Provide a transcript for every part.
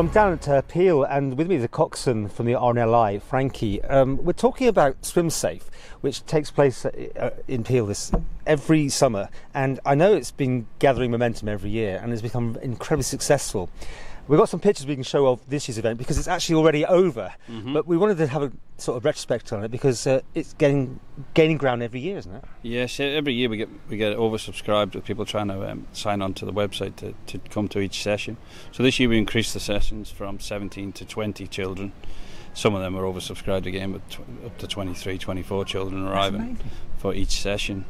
Well, I'm down at Peel, and with me is a coxswain from the RNLI, Frankie. We're talking about Swim Safe, which takes place in Peel every summer, and I know it's been gathering momentum every year and has become incredibly successful. We've got some pictures we can show of this year's event because it's actually already over, but we wanted to have a sort of retrospect on it because it's gaining ground every year, isn't it? Yes, every year we get oversubscribed with people trying to sign on to the website to come to each session. So this year we increased the sessions from 17 to 20 children. Some of them are oversubscribed again, but up to 23, 24 children arriving for each session.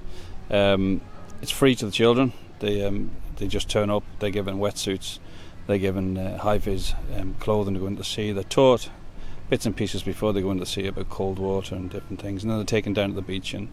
It's free to the children. They just turn up. They're given wetsuits. They're given high-vis clothing to go into the sea. They're taught bits and pieces before they go into the sea about cold water and different things, and then they're taken down to the beach and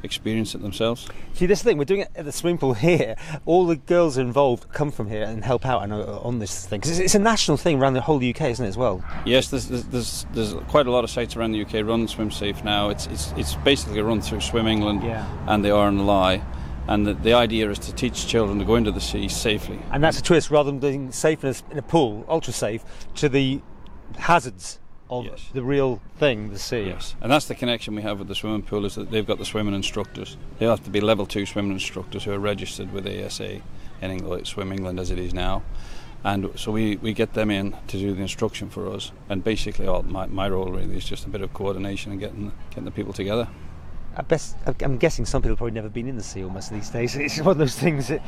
experience it themselves. See, this thing, we're doing it at the swimming pool here. All the girls involved come from here and help out on this thing, because it's a national thing around the whole UK, isn't it, as well? Yes, there's quite a lot of sites around the UK run Swim Safe now. It's basically run through Swim England and the RNLI. And the idea is to teach children to go into the sea safely. And that's a twist, rather than being safe in a pool, ultra safe, to the hazards of the real thing, the sea. Yes, and that's the connection we have with the swimming pool, is that they've got the swimming instructors. They have to be level 2 swimming instructors who are registered with ASA in England, Swim England as it is now. And so we get them in to do the instruction for us. And basically my role really is just a bit of coordination and getting the people together. I'm guessing some people have probably never been in the sea almost these days. It's one of those things that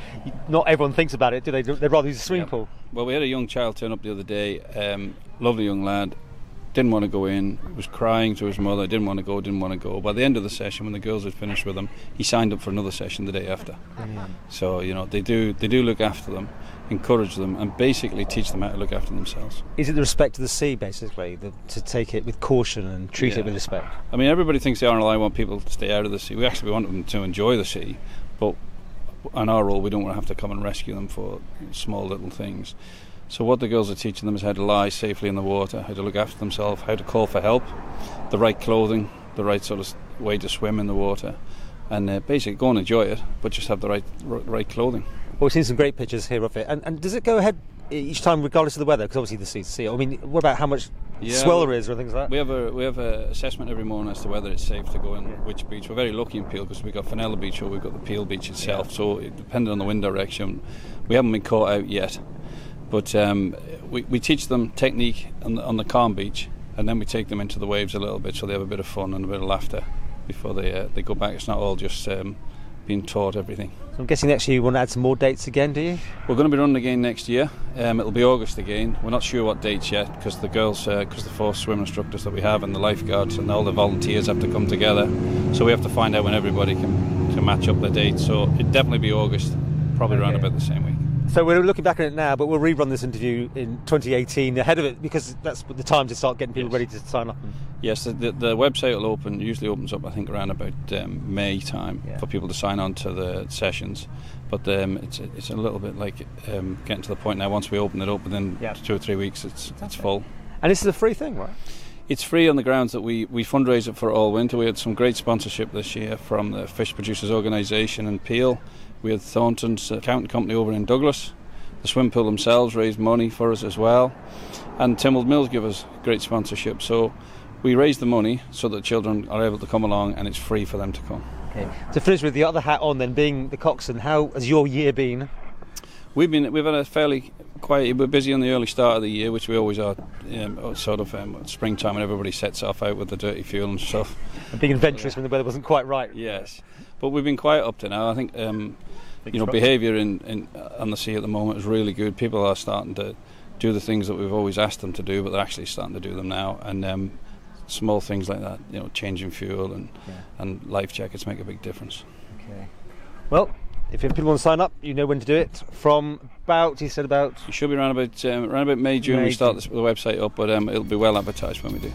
not everyone thinks about it, do they? They'd rather use a swimming pool. Well, we had a young child turn up the other day, lovely young lad, didn't want to go in, was crying to his mother, didn't want to go. By the end of the session, when the girls had finished with him, he signed up for another session the day after. So, they do look after them, encourage them, and basically teach them how to look after themselves. Is it the respect of the sea, basically, to take it with caution and treat it with respect? I mean, everybody thinks the RNLI want people to stay out of the sea. We actually want them to enjoy the sea, but on our role, we don't want to have to come and rescue them for small little things. So what the girls are teaching them is how to lie safely in the water, how to look after themselves, how to call for help, the right clothing, the right sort of way to swim in the water, and basically go and enjoy it, but just have the right clothing. Well, we've seen some great pictures here of it. And does it go ahead each time regardless of the weather? Because obviously the sea's sea. I mean, what about how much swell there is or things like that? We have a assessment every morning as to whether it's safe to go in which beach. We're very lucky in Peel because we've got Fenella Beach or we've got the Peel Beach itself. So depending on the wind direction, we haven't been caught out yet. But we teach them technique on the calm beach, and then we take them into the waves a little bit so they have a bit of fun and a bit of laughter before they go back. It's not all just being taught everything. So I'm guessing next year you want to add some more dates again, do you? We're going to be running again next year. It'll be August again. We're not sure what dates yet because the girls, because the 4 swim instructors that we have and the lifeguards and all the volunteers have to come together. So we have to find out when everybody can match up the dates. So it'll definitely be August, probably around about the same week. So we're looking back at it now, but we'll rerun this interview in 2018 ahead of it because that's the time to start getting people ready to sign up. Yes, the website will usually opens up I think around about May time for people to sign on to the sessions. But it's a little bit like getting to the point now. Once we open it up, within 2 or 3 weeks, it's full. And this is a free thing, right? It's free on the grounds that we fundraise it for all winter. We had some great sponsorship this year from the Fish Producers Organisation in Peel. We had Thornton's accountant company over in Douglas. The swim pool themselves raised money for us as well. And Tynwald Mills give us great sponsorship. So we raise the money so that children are able to come along and it's free for them to come. Okay. To finish with the other hat on then, being the coxswain, how has your year been? We've had a fairly quiet. We're busy on the early start of the year, which we always are, springtime when everybody sets off out with the dirty fuel and stuff. And being adventurous when the weather wasn't quite right. Yes, but we've been quiet up to now. I think behaviour on the sea at the moment is really good. People are starting to do the things that we've always asked them to do, but they're actually starting to do them now. And small things like that, changing fuel and life jackets make a big difference. Okay. Well, if people want to sign up, you know when to do it. From about, he said about... You should be around about May, June. We start the website up, but it'll be well advertised when we do.